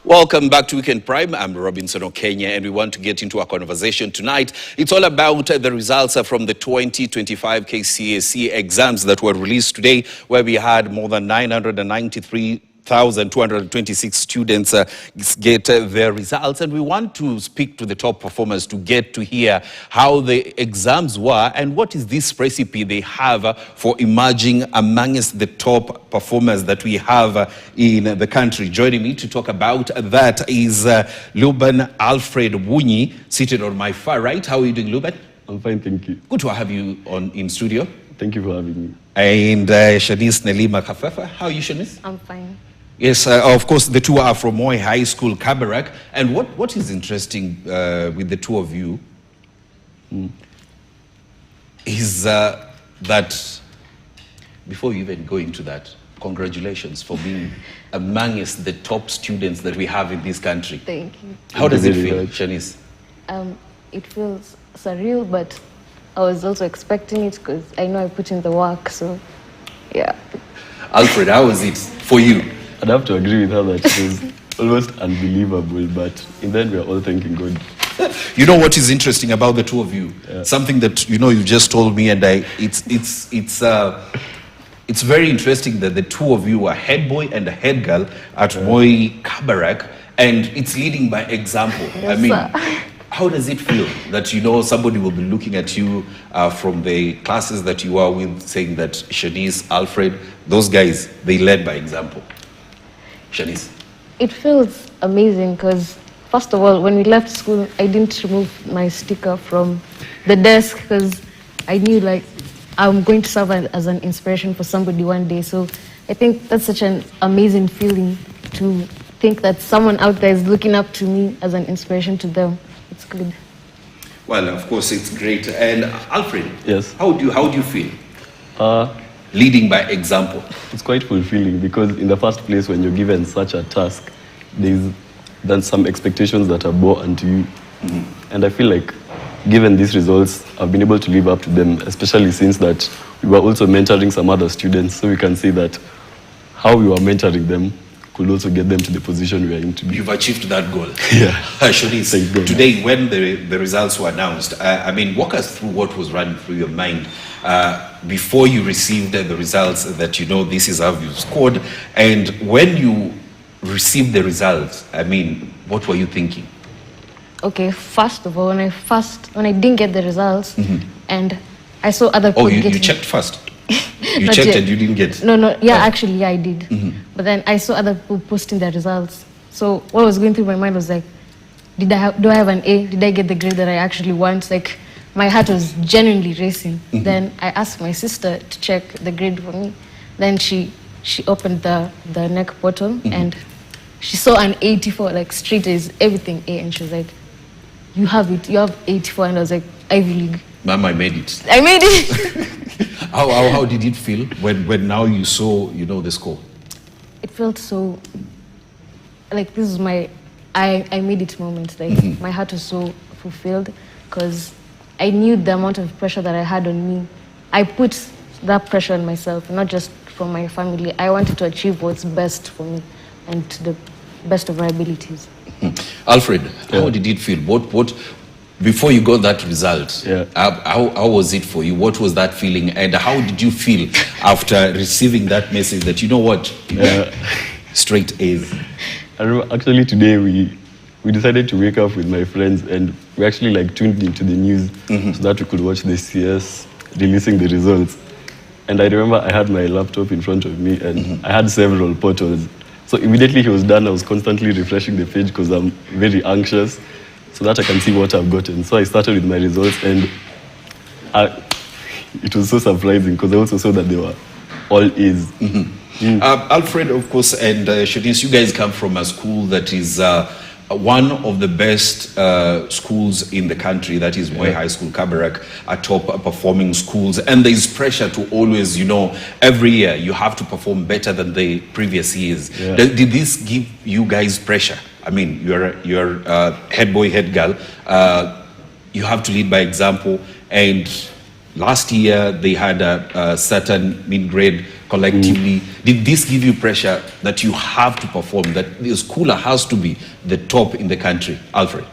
Welcome back to Weekend Prime. I'm Robinson Okenya, and we want to get into our conversation tonight. It's all about the results from the 2025 KCSE exams that were released today, where we had more than 993,226 students get their results. And we want to speak to the top performers to get to hear how the exams were and what is this recipe they have for emerging amongst the top performers that we have in the country. Joining me to talk about that is Luban Alfred Wunyi, seated on my far right. How are you doing, Luban? I'm fine, thank you. Good to have you in studio. Thank you for having me. And Shanice Nelima Kafefa. How are you, Shanice? I'm fine. Yes, of course, the two are from Moi High School, Kabarak. And what is interesting with the two of you is that, before you even go into that, congratulations for being amongst the top students that we have in this country. Thank you. How does it feel, Shanice? It feels surreal, but I was also expecting it because I know I put in the work, so yeah. Alfred, how was it for you? I'd have to agree with her that it was almost unbelievable, but in the end we are all thanking God. You know what is interesting about the two of you? Yeah. Something that you just told me, and it's very interesting that the two of you are head boy and a head girl at Moi Kabarak, and it's leading by example. Yes, I mean, sir. how does it feel that somebody will be looking at you from the classes that you are with, saying that Shanice, Alfred, those guys, they led by example? Shanice? It feels amazing because, first of all, when we left school, I didn't remove my sticker from the desk because I knew I'm going to serve as an inspiration for somebody one day. So I think that's such an amazing feeling to think that someone out there is looking up to me as an inspiration to them. It's good. Well, of course, it's great. And Alfred, Yes. How do you feel? Leading by example. It's quite fulfilling because in the first place, when you're given such a task, there's then some expectations that are brought onto you. And I feel like, given these results, I've been able to live up to them, especially since that we were also mentoring some other students, so we can say that how we were mentoring them could also get them to the position we are in to be. You've achieved that goal. Yeah. Actually, Thank God. today when the results were announced, walk us through what was running through your mind before you received the results that this is how you scored. And when you received the results, what were you thinking? Okay, first of all, when I didn't get the results and I saw other people you getting... checked first? You Not checked yet. and you didn't get? Actually, I did. But then I saw other people posting their results. So what was going through my mind was like, do I have an A? Did I get the grade that I actually want? Like, my heart was genuinely racing. Then I asked my sister to check the grade for me. Then she opened the NEC portal and she saw an 84, like straight A's, everything A, and she was like, you have it, you have 84. And I was like, Ivy League. Mom, I made it. I made it. How did it feel when now you saw the score? It felt so like this is my I made it moment. Like my heart was so fulfilled because I knew the amount of pressure that I had on me. I put that pressure on myself, not just for my family. I wanted to achieve what's best for me and to the best of my abilities. Alfred, how did it feel? What before you got that result? How was it for you? What was that feeling, and how did you feel after receiving that message that straight A's? I remember actually today we decided to wake up with my friends and we actually tuned into the news so that we could watch the CS releasing the results. And I remember I had my laptop in front of me and I had several portals. So immediately he was done, I was constantly refreshing the page because I'm very anxious so that I can see what I've gotten. So I started with my results and it was so surprising because I also saw that they were all A's. Alfred, of course, and Shanice, you guys come from a school that is one of the best schools in the country, that is Moi High School, Kabarak, are top performing schools. And there's pressure to always, every year you have to perform better than the previous years. Yeah. Did this give you guys pressure? You're head boy, head girl. You have to lead by example. And last year they had a certain mid-grade collectively. Did this give you pressure that you have to perform, that the schooler has to be the top in the country? Alfred?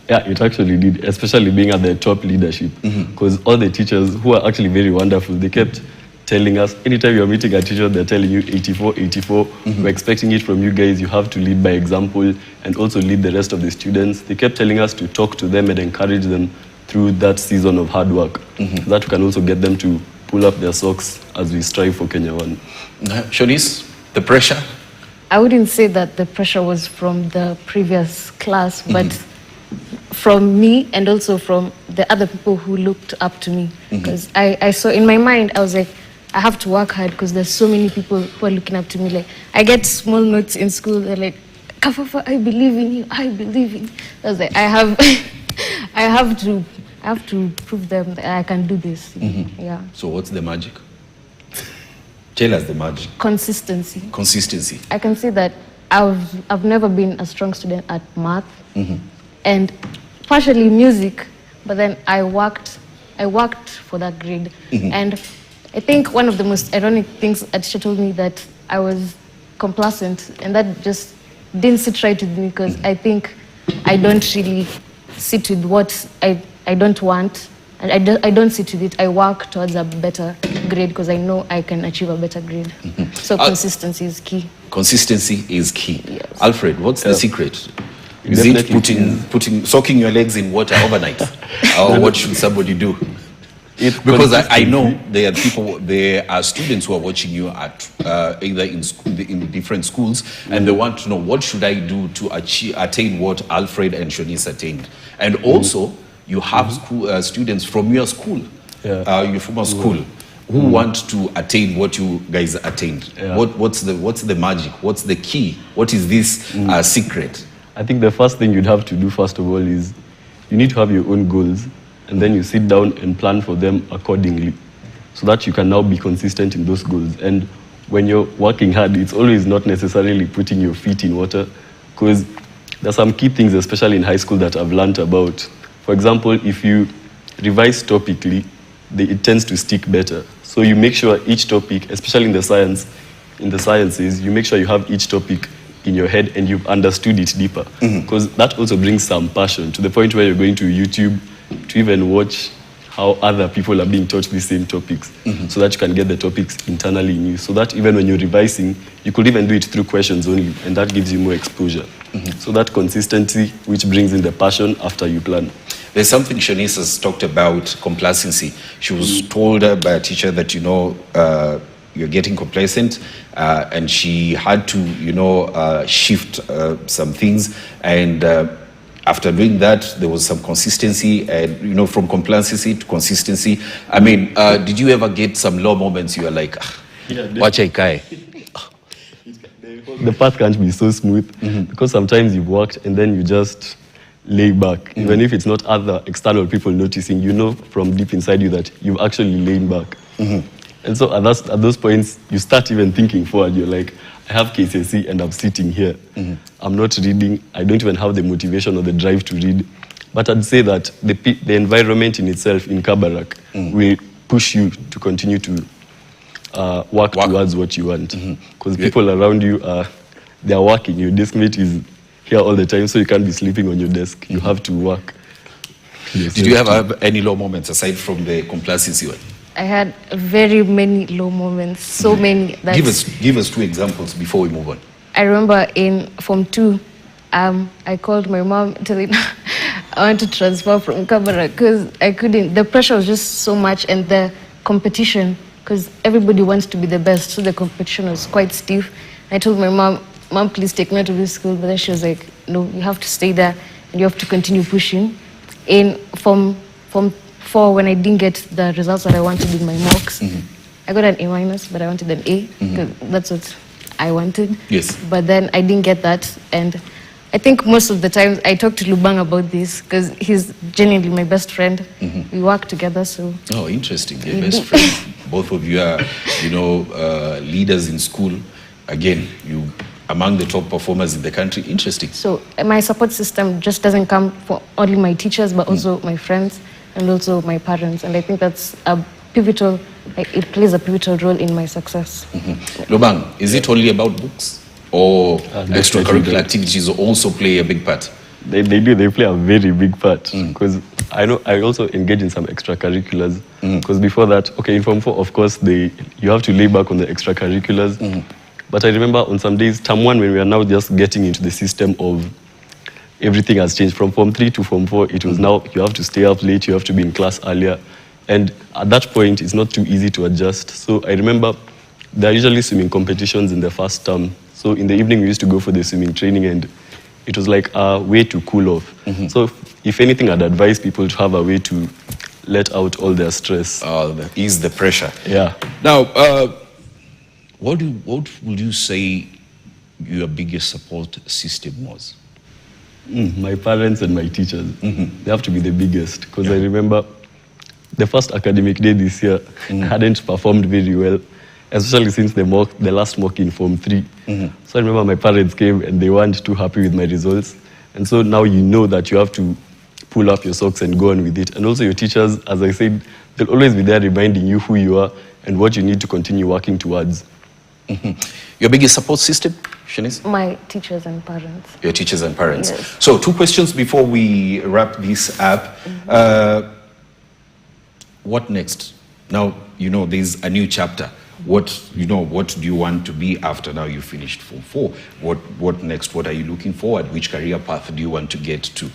Yeah, it actually did, especially being at the top leadership. Because all the teachers, who are actually very wonderful, they kept telling us, anytime you're meeting a teacher, they're telling you 84, 84. We're expecting it from you guys. You have to lead by example and also lead the rest of the students. They kept telling us to talk to them and encourage them through that season of hard work. That can also get them to pull up their socks as we strive for Kenya One. Shanice, the pressure? I wouldn't say that the pressure was from the previous class, but from me and also from the other people who looked up to me. Because I saw in my mind, I was like, I have to work hard because there's so many people who are looking up to me. Like, I get small notes in school. They're like, Kafafa, I believe in you. I believe in you. I was like, I have to prove them that I can do this. Yeah. So what's the magic? Tell us the magic. Consistency. Consistency. I can say that I've never been a strong student at math and partially music, but then I worked for that grade. And I think one of the most ironic things a teacher told me that I was complacent, and that just didn't sit right with me because I think I don't really sit with what I don't want, and I don't sit with it. I work towards a better grade because I know I can achieve a better grade. So consistency is key. Consistency is key. Yes. Alfred, what's the secret? Is it soaking your legs in water overnight? Or what should somebody do? Because I know there are students who are watching you at either in different schools, and they want to know, what should I do to attain what Alfred and Shanice attained? And also, you have students from your school, your former school, who want to attain what you guys attained. What's the magic? What's the key? What is this secret? I think the first thing you'd have to do, first of all, is you need to have your own goals, and then you sit down and plan for them accordingly, so that you can now be consistent in those goals. And when you're working hard, it's always not necessarily putting your feet in water, because there's some key things, especially in high school, that I've learned about. For example, if you revise topically, it tends to stick better. So you make sure each topic, especially in the sciences, you make sure you have each topic in your head and you've understood it deeper. Because that also brings some passion to the point where you're going to YouTube to even watch how other people are being taught the same topics, so that you can get the topics internally in you, so that even when you're revising, you could even do it through questions only, and that gives you more exposure. So that consistency, which brings in the passion after you plan. There's something Shanice has talked about, complacency. She was told by a teacher that, you're getting complacent, and she had to, shift some things. And after doing that, there was some consistency, and, from complacency to consistency. I mean, did you ever get some low moments you were like, watch ikae? The path can't be so smooth, because sometimes you've worked and then you just lay back. Even if it's not other external people noticing, from deep inside you that you've actually laid back. And so at those points, you start even thinking forward. You're like, I have KCSE and I'm sitting here. I'm not reading. I don't even have the motivation or the drive to read. But I'd say that the environment in itself in Kabarak will push you to continue to work towards what you want. Because people around you, they're working. Your desk mate is here all the time, so you can't be sleeping on your desk. You have to work. Did you ever have any low moments aside from the complacency one? I had very many low moments, so many. That Give us 2 examples before we move on. I remember in Form 2, I called my mom telling her I want to transfer from Kabara because I couldn't. The pressure was just so much, and the competition, because everybody wants to be the best, so the competition was quite stiff. I told my mom, please take me to this school, but then she was like, no, you have to stay there and you have to continue pushing. In Form 4, when I didn't get the results that I wanted in my mocks, I got an A-, but I wanted an A, because that's what I wanted. Yes. But then I didn't get that, and I think most of the times I talk to Lubang about this, because he's genuinely my best friend. We work together, so... Oh, interesting. Your best friend. Both of you are, leaders in school. Again, you among the top performers in the country. Interesting. So my support system just doesn't come for only my teachers, but also my friends and also my parents. And I think that's a pivotal, like, it plays a pivotal role in my success. Lobang, is it only about books, or extracurricular definitely. activities also play a big part? They do. They play a very big part. Because I know I also engage in some extracurriculars. Because before that, okay, in Form 4, of course, you have to lay back on the extracurriculars. But I remember on some days, Term 1, when we are now just getting into the system of everything has changed. From Form 3 to Form 4, it was now you have to stay up late, you have to be in class earlier. And at that point, it's not too easy to adjust. So I remember there are usually swimming competitions in the first term. So in the evening, we used to go for the swimming training, and it was like a way to cool off. So if anything, I'd advise people to have a way to let out all their stress. Ease the pressure. Yeah. Now, what would you say your biggest support system was? My parents and my teachers, they have to be the biggest. Because I remember the first academic day this year, I hadn't performed very well, especially since the last mock in Form 3. So I remember my parents came and they weren't too happy with my results. And so now you know that you have to pull up your socks and go on with it. And also your teachers, as I said, they'll always be there reminding you who you are and what you need to continue working towards. Your biggest support system, Shanice? My teachers and parents. Your teachers and parents. Yes. So 2 questions before we wrap this up. What next? Now, you know, there's a new chapter. What do you want to be after now you finished Form 4? What next? What are you looking forward? Which career path do you want to get to?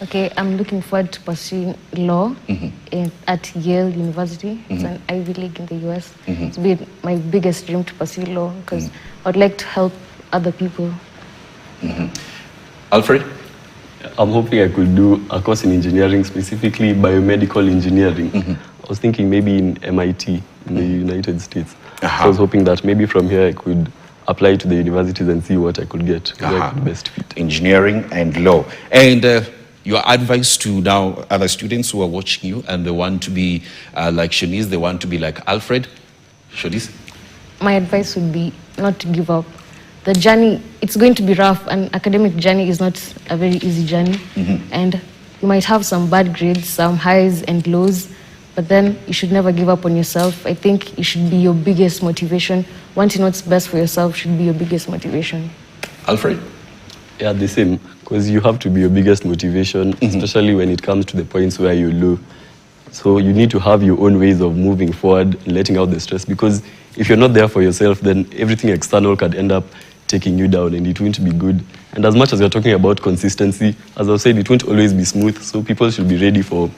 Okay, I'm looking forward to pursuing law at Yale University. It's an Ivy League in the US. It's been my biggest dream to pursue law because I would like to help other people. Alfred? I'm hoping I could do a course in engineering, specifically biomedical engineering. I was thinking maybe in MIT in the United States. So I was hoping that maybe from here I could apply to the universities and see what I could get, where I could best fit. Engineering and law. And your advice to now other students who are watching you and they want to be like Shanice, they want to be like Alfred? Shanice? My advice would be not to give up. The journey, it's going to be rough. An academic journey is not a very easy journey. And you might have some bad grades, some highs and lows, but then you should never give up on yourself. I think it should be your biggest motivation. Wanting what's best for yourself should be your biggest motivation. Alfred? Yeah, the same. Because you have to be your biggest motivation, especially when it comes to the points where you're low. So you need to have your own ways of moving forward and letting out the stress. Because if you're not there for yourself, then everything external could end up taking you down and it won't be good. And as much as we're talking about consistency, as I've said, it won't always be smooth. So people should be ready for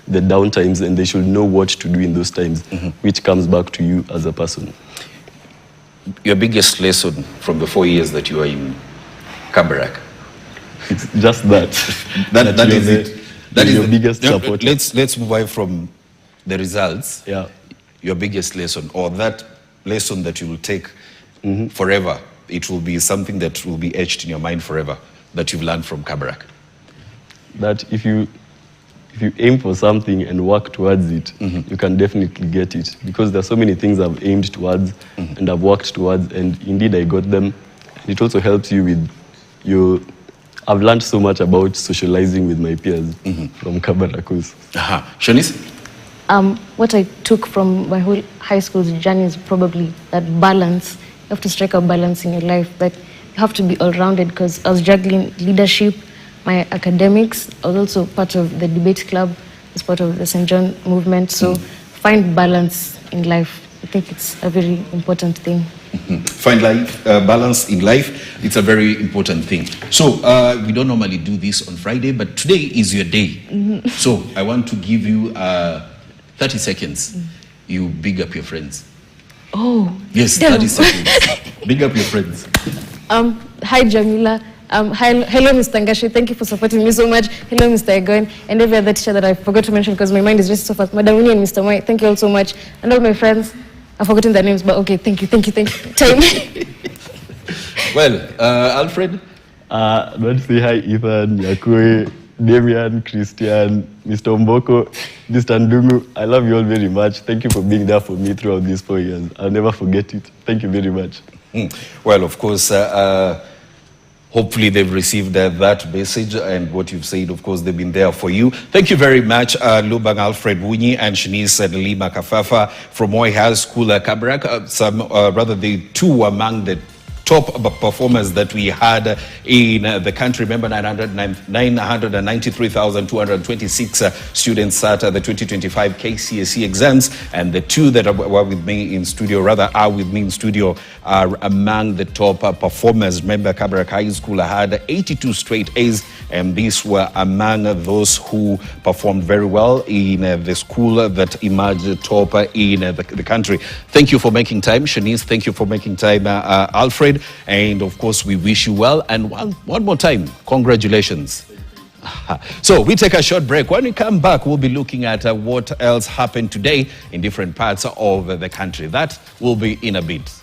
the down times and they should know what to do in those times, which comes back to you as a person. Your biggest lesson from the 4 years that you are in Kabarak? It's just that. that is it. That is your biggest support. Let's move away from the results. Yeah. Your biggest lesson, or that lesson that you will take forever. It will be something that will be etched in your mind forever, that you've learned from Kabarak. That if you aim for something and work towards it, you can definitely get it. Because there's so many things I've aimed towards and I've worked towards, and indeed I got them. And it also helps you with your... I've learned so much about socializing with my peers from Kabarakos. Shanice? What I took from my whole high school journey is probably that balance. You have to strike a balance in your life. That you have to be all-rounded, because I was juggling leadership, my academics. I was also part of the debate club, as part of the St. John movement. So find balance in life. I think it's a very important thing. Find balance in life. It's a very important thing. So we don't normally do this on Friday, but today is your day. So I want to give you 30 seconds. You big up your friends. Oh. Yes, 30 seconds. Big up your friends. Hi, Jamila. Hello, Mr. Ngashi. Thank you for supporting me so much. Hello, Mr. Egon. And every other teacher that I forgot to mention because my mind is just so fast. Madam Winnie and Mr. Moy, thank you all so much. And all my friends. I've forgotten their names, but okay, thank you. Time. Well, Alfred? I want to say hi, Ethan, Yakwe, Damian, Christian, Mr. Mboko, Mr. Ndungu. I love you all very much. Thank you for being there for me throughout these 4 years. I'll never forget it. Thank you very much. Well, of course, Hopefully they've received that message, and what you've said, of course, they've been there for you. Thank you very much, Lubang Alfred Wunyi and Shanice Lima Kafafa from Moi High School, Kabarak. The two among the top performers that we had in the country. Remember, 993,226 students sat the 2025 KCSE exams, and the two that were with me in studio, are among the top performers. Remember, Kabarak High School had 82 straight A's, and these were among those who performed very well in the school that emerged top in the country. Thank you for making time, Shanice. Thank you for making time, Alfred. And of course, we wish you well. And one more time, congratulations. So we take a short break. When we come back, we'll be looking at what else happened today in different parts of the country. That will be in a bit.